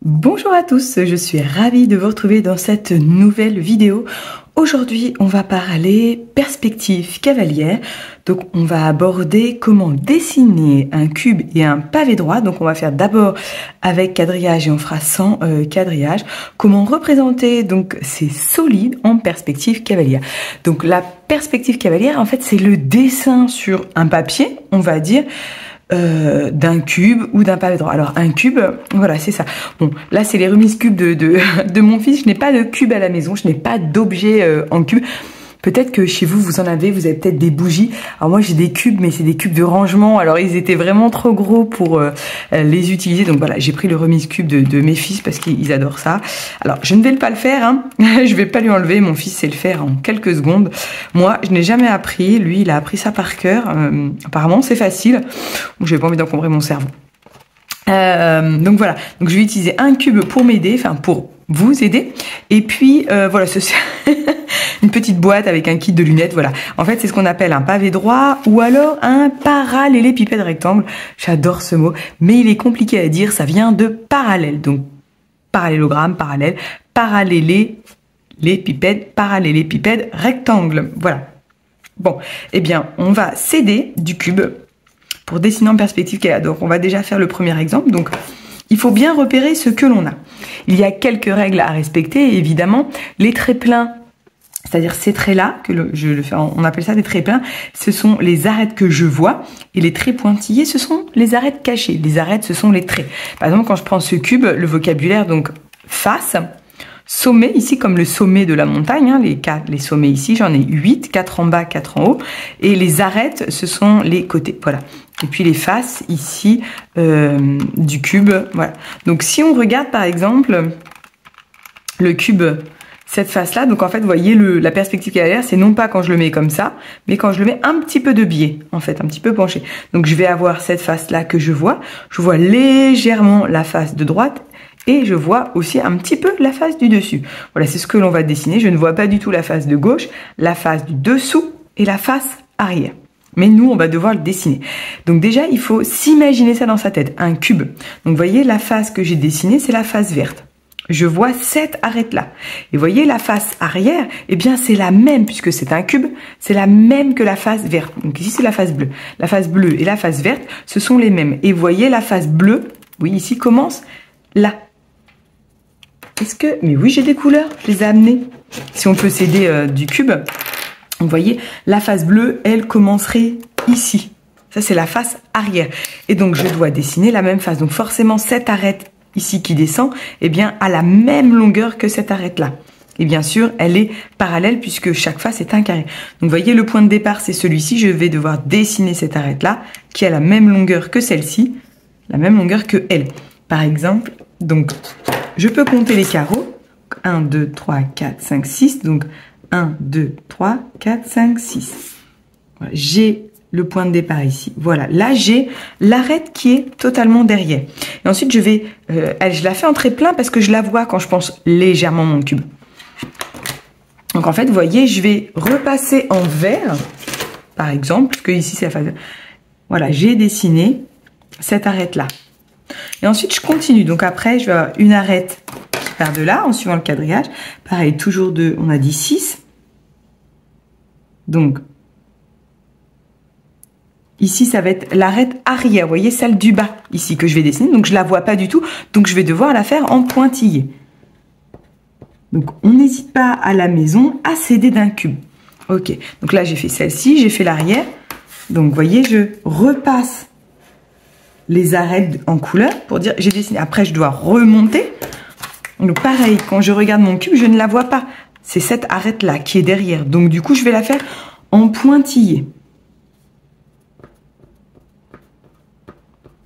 Bonjour à tous, je suis ravie de vous retrouver dans cette nouvelle vidéo. Aujourd'hui, on va parler perspective cavalière. Donc, on va aborder comment dessiner un cube et un pavé droit. Donc, on va faire d'abord avec quadrillage et on fera sans quadrillage. Comment représenter donc ces solides en perspective cavalière. Donc, la perspective cavalière, en fait, c'est le dessin sur un papier, on va dire, d'un cube ou d'un pavé droit. Alors un cube, voilà, c'est ça. Bon, là c'est les remises cubes de mon fils. Je n'ai pas de cube à la maison, je n'ai pas d'objet en cube. Peut-être que chez vous, vous en avez, vous avez peut-être des bougies. Alors moi, j'ai des cubes, mais c'est des cubes de rangement. Alors ils étaient vraiment trop gros pour les utiliser. Donc voilà, j'ai pris le remise cube de mes fils parce qu'ils adorent ça. Alors je ne vais pas le faire, hein. Je vais pas lui enlever. Mon fils sait le faire en quelques secondes. Moi, je n'ai jamais appris. Lui, il a appris ça par cœur. Apparemment, c'est facile. Je n'ai pas envie d'encombrer mon cerveau. Donc voilà. Donc je vais utiliser un cube pour m'aider, enfin pour vous aider. Et puis voilà, ceci. Une petite boîte avec un kit de lunettes, voilà. En fait, c'est ce qu'on appelle un pavé droit ou alors un parallélépipède rectangle. J'adore ce mot, mais il est compliqué à dire, ça vient de parallèle. Donc, parallélogramme, parallèle, parallélépipède rectangle. Voilà. Bon, eh bien, on va s'aider du cube pour dessiner en perspective cavalière. Donc, on va déjà faire le premier exemple. Donc, il faut bien repérer ce que l'on a. Il y a quelques règles à respecter, évidemment. Les traits pleins, c'est-à-dire ces traits-là, on appelle ça des traits pleins, ce sont les arêtes que je vois, et les traits pointillés, ce sont les arêtes cachées. Les arêtes, ce sont les traits. Par exemple, quand je prends ce cube, le vocabulaire, donc face, sommet, ici comme le sommet de la montagne, hein, les sommets ici, j'en ai 8, 4 en bas, 4 en haut, et les arêtes, ce sont les côtés, voilà. Et puis les faces, ici, du cube, voilà. Donc si on regarde, par exemple, le cube, cette face-là, donc en fait, vous voyez, la perspective cavalière, c'est non pas quand je le mets comme ça, mais quand je le mets un petit peu de biais, en fait, un petit peu penché. Donc je vais avoir cette face-là que je vois légèrement la face de droite, et je vois aussi un petit peu la face du dessus. Voilà, c'est ce que l'on va dessiner. Je ne vois pas du tout la face de gauche, la face du dessous et la face arrière. Mais nous, on va devoir le dessiner. Donc déjà, il faut s'imaginer ça dans sa tête, un cube. Donc vous voyez, la face que j'ai dessinée, c'est la face verte. Je vois cette arête-là. Et vous voyez, la face arrière, eh bien, c'est la même, puisque c'est un cube, c'est la même que la face verte. Donc ici, c'est la face bleue. La face bleue et la face verte, ce sont les mêmes. Et vous voyez, la face bleue, oui, ici, commence là. Mais oui, j'ai des couleurs, je les ai amenées. Si on peut s'aider du cube, vous voyez, la face bleue, elle commencerait ici. Ça, c'est la face arrière. Et donc, je dois dessiner la même face. Donc, forcément, cette arête ici qui descend, eh bien, à la même longueur que cette arête-là. Et bien sûr, elle est parallèle puisque chaque face est un carré. Donc, vous voyez, le point de départ, c'est celui-ci. Je vais devoir dessiner cette arête-là qui a la même longueur que celle-ci, la même longueur que elle. Par exemple, donc, je peux compter les carreaux. 1, 2, 3, 4, 5, 6. Donc, 1, 2, 3, 4, 5, 6. Voilà, j'ai le point de départ ici. Voilà, là j'ai l'arête qui est totalement derrière. Et ensuite je vais, je la fais en trait plein parce que je la vois quand je pense légèrement mon cube. Donc en fait, vous voyez, je vais repasser en vert, par exemple, parce que ici c'est la phase. Voilà, j'ai dessiné cette arête-là. Et ensuite je continue. Donc après, je vais avoir une arête qui part de là en suivant le quadrillage. Pareil, toujours de, on a dit 6. Donc ici, ça va être l'arête arrière, vous voyez, celle du bas, ici, que je vais dessiner. Donc, je ne la vois pas du tout. Donc, je vais devoir la faire en pointillé. Donc, on n'hésite pas à la maison à s'aider d'un cube. Ok, donc là, j'ai fait celle-ci, j'ai fait l'arrière. Donc, vous voyez, je repasse les arêtes en couleur pour dire j'ai dessiné. Après, je dois remonter. Donc, pareil, quand je regarde mon cube, je ne la vois pas. C'est cette arête-là qui est derrière. Donc, du coup, je vais la faire en pointillé.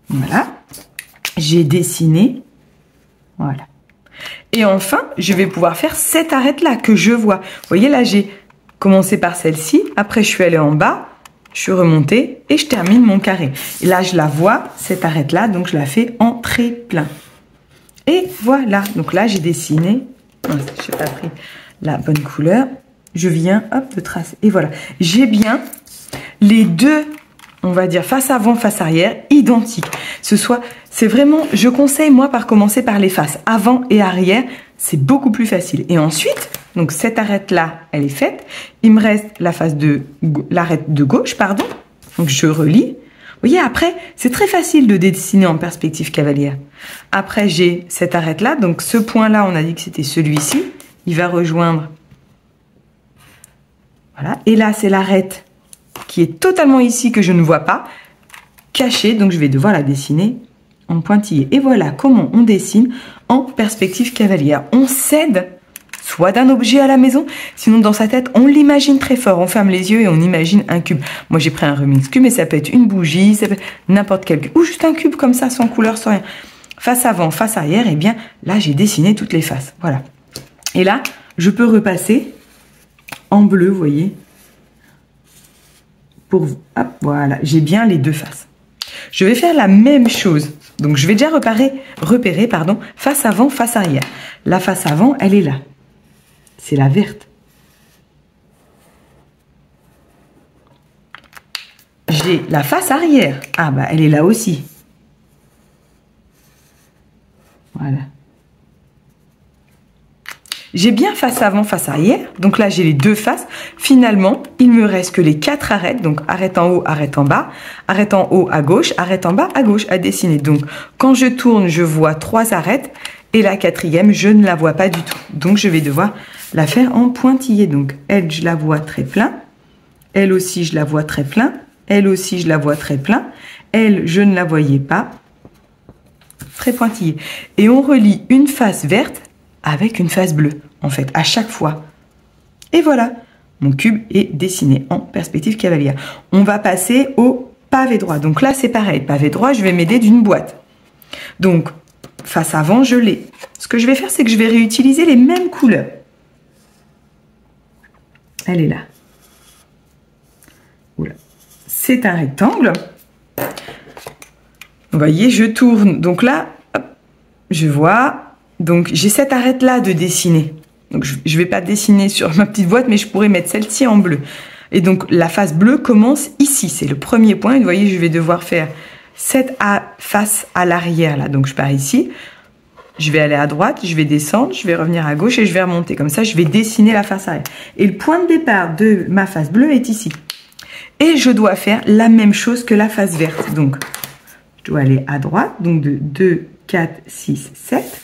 Voilà, j'ai dessiné, voilà. Et enfin, je vais pouvoir faire cette arête-là que je vois. Vous voyez, là, j'ai commencé par celle-ci, après je suis allée en bas, je suis remontée et je termine mon carré. Et là, je la vois, cette arête-là, donc je la fais en trait plein. Et voilà, donc là, j'ai dessiné, je n'ai pas pris la bonne couleur, je viens, hop, de tracer. Et voilà, j'ai bien les deux, on va dire face avant, face arrière, identiques. c'est vraiment, je conseille moi par commencer par les faces avant et arrière, c'est beaucoup plus facile. Et ensuite, donc cette arête-là, elle est faite. Il me reste la face de l'arête de gauche, pardon. Donc je relie. Vous voyez, après, c'est très facile de dessiner en perspective cavalière. Après, j'ai cette arête-là. Donc ce point-là, on a dit que c'était celui-ci. Il va rejoindre. Voilà. Et là, c'est l'arête qui est totalement ici, que je ne vois pas, cachée. Donc je vais devoir la dessiner en pointillé. Et voilà comment on dessine en perspective cavalière. On s'aide soit d'un objet à la maison, sinon dans sa tête, on l'imagine très fort. On ferme les yeux et on imagine un cube. Moi, j'ai pris un Rubik's Cube, mais ça peut être une bougie, ça peut être n'importe quel cube, ou juste un cube comme ça, sans couleur, sans rien. Face avant, face arrière, et bien là, j'ai dessiné toutes les faces. Voilà. Et là, je peux repasser en bleu, vous voyez. Hop, voilà, j'ai bien les deux faces. Je vais faire la même chose. Donc, je vais déjà repérer, face avant, face arrière. La face avant, elle est là. C'est la verte. J'ai la face arrière. Ah, bah, elle est là aussi. Voilà. J'ai bien face avant, face arrière. Donc là, j'ai les deux faces. Finalement, il me reste que les 4 arêtes. Donc, arête en haut, arête en bas. Arête en haut à gauche, arête en bas à gauche à dessiner. Donc, quand je tourne, je vois 3 arêtes. Et la 4e, je ne la vois pas du tout. Donc, je vais devoir la faire en pointillé. Donc, elle, je la vois très plein. Elle aussi, je la vois très plein. Elle aussi, je la vois très plein. Elle, je ne la voyais pas. Très pointillé. Et on relie une face verte avec une face bleue, en fait, à chaque fois. Et voilà, mon cube est dessiné en perspective cavalière. On va passer au pavé droit. Donc là, c'est pareil. Pavé droit, je vais m'aider d'une boîte. Donc, face avant, je l'ai. Ce que je vais faire, c'est que je vais réutiliser les mêmes couleurs. Elle est là. Oula. C'est un rectangle. Vous voyez, je tourne. Donc là, hop, je vois. Donc, j'ai cette arête-là de dessiner. Donc, je ne vais pas dessiner sur ma petite boîte, mais je pourrais mettre celle-ci en bleu. Et donc, la face bleue commence ici. C'est le premier point. Et vous voyez, je vais devoir faire cette face à l'arrière, là. Donc, je pars ici. Je vais aller à droite, je vais descendre, je vais revenir à gauche et je vais remonter. Comme ça, je vais dessiner la face arrière. Et le point de départ de ma face bleue est ici. Et je dois faire la même chose que la face verte. Donc, je dois aller à droite. Donc, de 2, 4, 6, 7.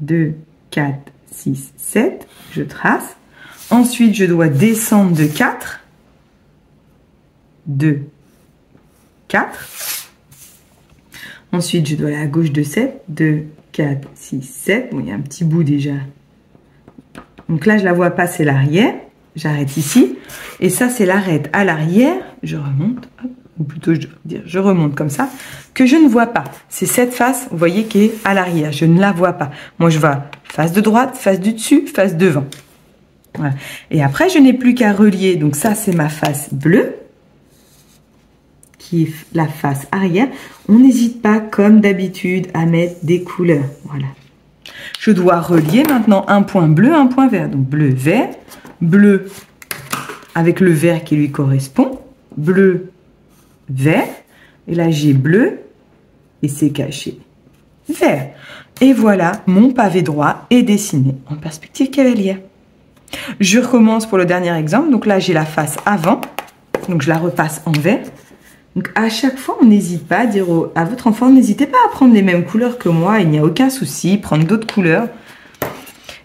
2, 4, 6, 7. Je trace. Ensuite, je dois descendre de 4. 2, 4. Ensuite, je dois aller à gauche de 7. 2, 4, 6, 7. Bon, il y a un petit bout déjà. Donc là, je la vois pas, c'est l'arrière. J'arrête ici. Et ça, c'est l'arête à l'arrière. Je remonte. Hop. Ou plutôt, je dois dire, je remonte comme ça. Que je ne vois pas. C'est cette face, vous voyez, qui est à l'arrière. Je ne la vois pas. Moi, je vois face de droite, face du dessus, face devant. Voilà. Et après, je n'ai plus qu'à relier. Donc ça, c'est ma face bleue. Qui est la face arrière. On n'hésite pas, comme d'habitude, à mettre des couleurs. Voilà. Je dois relier maintenant un point bleu, un point vert. Donc bleu, vert. Bleu avec le vert qui lui correspond. Bleu, vert. Et là, j'ai bleu. Et c'est caché. Vert. Et voilà, mon pavé droit est dessiné en perspective cavalière. Je recommence pour le dernier exemple. Donc là, j'ai la face avant. Donc je la repasse en vert. Donc, à chaque fois, on n'hésite pas à dire à votre enfant, n'hésitez pas à prendre les mêmes couleurs que moi, il n'y a aucun souci, prendre d'autres couleurs.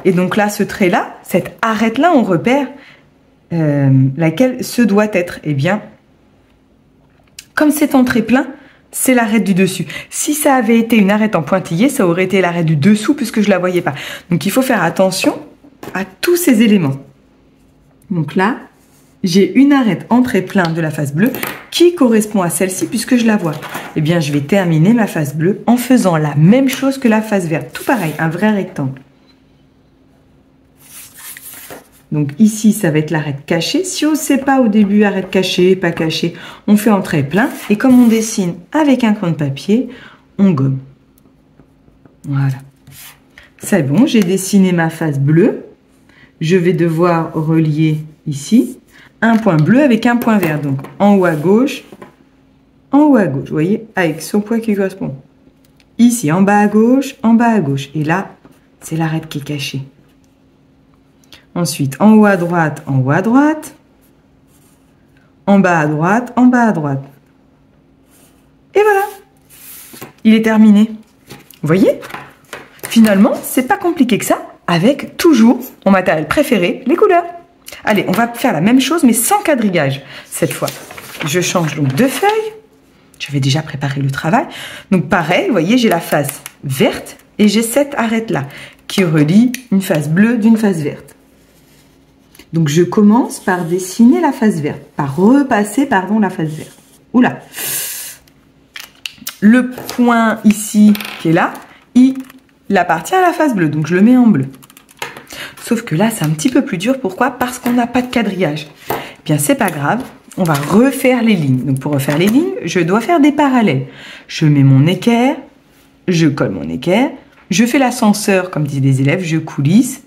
Et donc là, ce trait-là, cette arête-là, on repère laquelle ce doit être. Eh bien, comme c'est en trait plein, c'est l'arête du dessus. Si ça avait été une arête en pointillé, ça aurait été l'arête du dessous puisque je ne la voyais pas. Donc, il faut faire attention à tous ces éléments. Donc là, j'ai une arête en trait plein de la face bleue qui correspond à celle-ci puisque je la vois. Eh bien, je vais terminer ma face bleue en faisant la même chose que la face verte. Tout pareil, un vrai rectangle. Donc ici, ça va être l'arête cachée. Si on ne sait pas au début, arête cachée, pas cachée, on fait en trait plein. Et comme on dessine avec un crayon de papier, on gomme. Voilà. C'est bon, j'ai dessiné ma face bleue. Je vais devoir relier ici un point bleu avec un point vert. Donc, en haut à gauche, en haut à gauche, vous voyez, avec son poids qui correspond. Ici, en bas à gauche, en bas à gauche. Et là, c'est l'arête qui est cachée. Ensuite, en haut à droite, en haut à droite. En bas à droite, en bas à droite. Et voilà. Il est terminé. Vous voyez? Finalement, c'est pas compliqué que ça, avec toujours mon matériel préféré, les couleurs. Allez, on va faire la même chose, mais sans quadrillage, cette fois. Je change donc de feuille. J'avais déjà préparé le travail. Donc pareil, vous voyez, j'ai la face verte et j'ai cette arête-là qui relie une face bleue d'une face verte. Donc je commence par dessiner la face verte, par repasser, pardon, la face verte. Oula! Le point ici qui est là, il appartient à la face bleue, donc je le mets en bleu. Sauf que là, c'est un petit peu plus dur. Pourquoi? Parce qu'on n'a pas de quadrillage. Eh bien, c'est pas grave. On va refaire les lignes. Donc, pour refaire les lignes, je dois faire des parallèles. Je mets mon équerre, je colle mon équerre, je fais l'ascenseur, comme disent les élèves, je coulisse.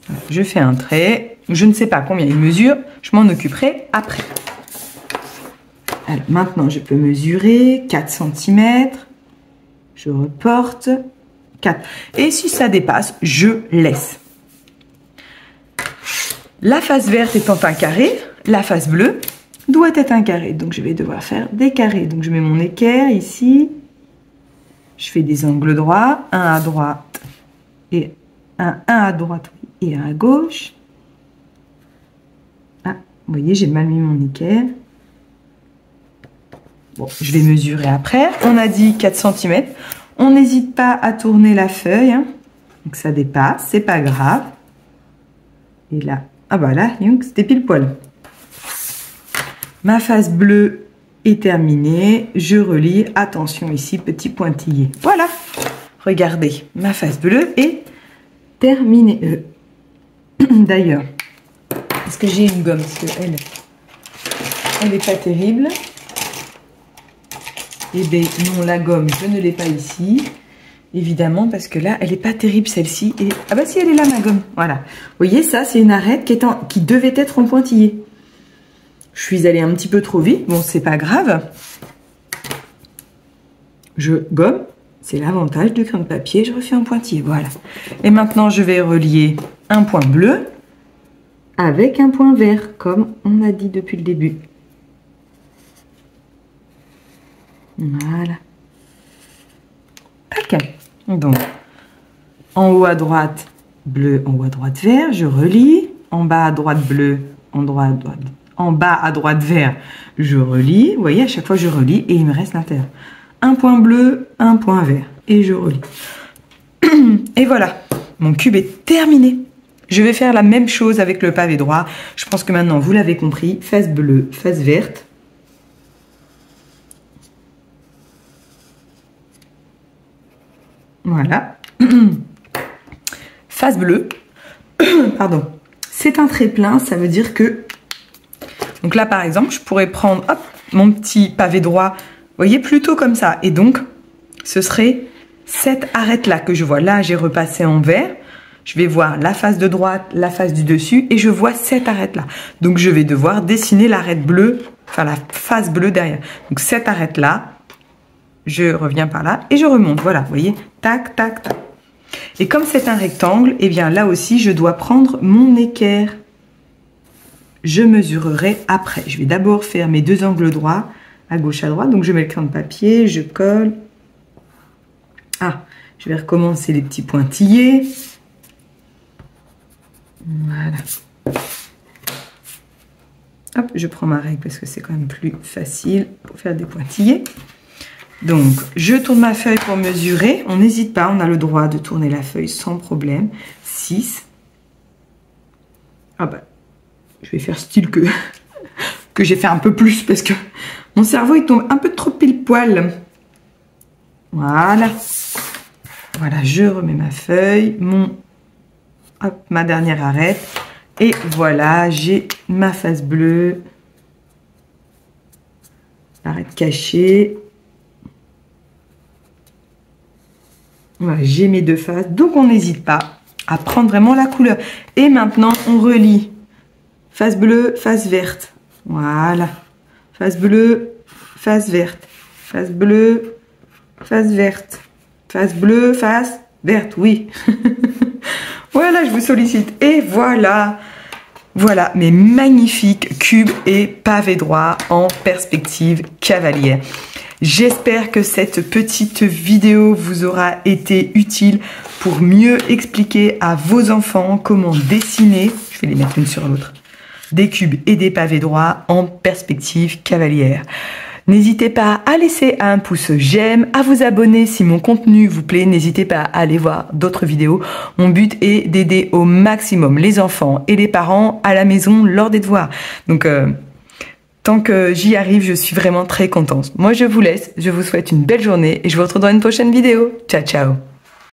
Voilà, je fais un trait. Je ne sais pas combien il mesure. Je m'en occuperai après. Alors, maintenant, je peux mesurer 4 cm. Je reporte 4. Et si ça dépasse, je laisse. La face verte étant un carré, la face bleue doit être un carré. Donc, je vais devoir faire des carrés. Donc, je mets mon équerre ici. Je fais des angles droits. Un à droite et un à droite et un à gauche. Ah, vous voyez, j'ai mal mis mon équerre. Bon, je vais mesurer après. On a dit 4 cm. On n'hésite pas à tourner la feuille. Hein. Donc, ça dépasse. C'est pas grave. Et là, ah bah là, c'était pile poil. Ma face bleue est terminée. Je relie. Attention ici, petit pointillé. Voilà. Regardez, ma face bleue est terminée. D'ailleurs, est-ce que j'ai une gomme? Parce qu'elle, elle n'est pas terrible. Eh bien, non, la gomme, je ne l'ai pas ici. Évidemment, parce que là, elle n'est pas terrible, celle-ci. Et... ah bah si, elle est là, ma gomme. Voilà. Vous voyez, ça, c'est une arête qui devait être en pointillé. Je suis allée un petit peu trop vite. Bon, c'est pas grave. Je gomme. C'est l'avantage du crayon de papier. Je refais un pointillé. Voilà. Et maintenant, je vais relier un point bleu avec un point vert, comme on a dit depuis le début. Voilà. Tac. Donc, en haut à droite, bleu, en haut à droite, vert. Je relie. En bas à droite, bleu. En bas à droite, vert. Je relie. Vous voyez, à chaque fois, je relie et il me reste l'intérieur. Un point bleu, un point vert. Et je relie. Et voilà. Mon cube est terminé. Je vais faire la même chose avec le pavé droit. Je pense que maintenant, vous l'avez compris. Face bleue, face verte. Voilà. Face bleue. Pardon. C'est un trait plein, ça veut dire que... donc là, par exemple, je pourrais prendre hop, mon petit pavé droit, vous voyez, plutôt comme ça. Et donc, ce serait cette arête-là que je vois. Là, j'ai repassé en vert. Je vais voir la face de droite, la face du dessus, et je vois cette arête-là. Donc, je vais devoir dessiner l'arête bleue, enfin la face bleue derrière. Donc, cette arête-là, je reviens par là et je remonte. Voilà, vous voyez, tac, tac, tac. Et comme c'est un rectangle, eh bien là aussi, je dois prendre mon équerre. Je mesurerai après. Je vais d'abord faire mes deux angles droits, à gauche, à droite. Donc, je mets le crayon de papier, je colle. Ah, je vais recommencer les petits pointillés. Voilà. Hop, je prends ma règle parce que c'est quand même plus facile pour faire des pointillés. Donc, je tourne ma feuille pour mesurer. On n'hésite pas, on a le droit de tourner la feuille sans problème. 6. Ah bah, je vais faire style que j'ai fait un peu plus parce que mon cerveau il tombe un peu trop pile poil. Voilà. Voilà, je remets ma feuille, ma dernière arête. Et voilà, j'ai ma face bleue. Arête cachée. Voilà, j'ai mes deux faces. Donc, on n'hésite pas à prendre vraiment la couleur. Et maintenant, on relie. Face bleue, face verte. Voilà. Face bleue, face verte, face bleue, face verte, face bleue, face verte, oui. Voilà, je vous sollicite. Et voilà. Voilà, mes magnifiques cubes et pavés droits en perspective cavalière. J'espère que cette petite vidéo vous aura été utile pour mieux expliquer à vos enfants comment dessiner, je vais les mettre l'une sur l'autre, des cubes et des pavés droits en perspective cavalière. N'hésitez pas à laisser un pouce j'aime, à vous abonner si mon contenu vous plaît. N'hésitez pas à aller voir d'autres vidéos. Mon but est d'aider au maximum les enfants et les parents à la maison lors des devoirs. Donc, tant que j'y arrive, je suis vraiment très contente. Moi, je vous laisse. Je vous souhaite une belle journée et je vous retrouve dans une prochaine vidéo. Ciao, ciao!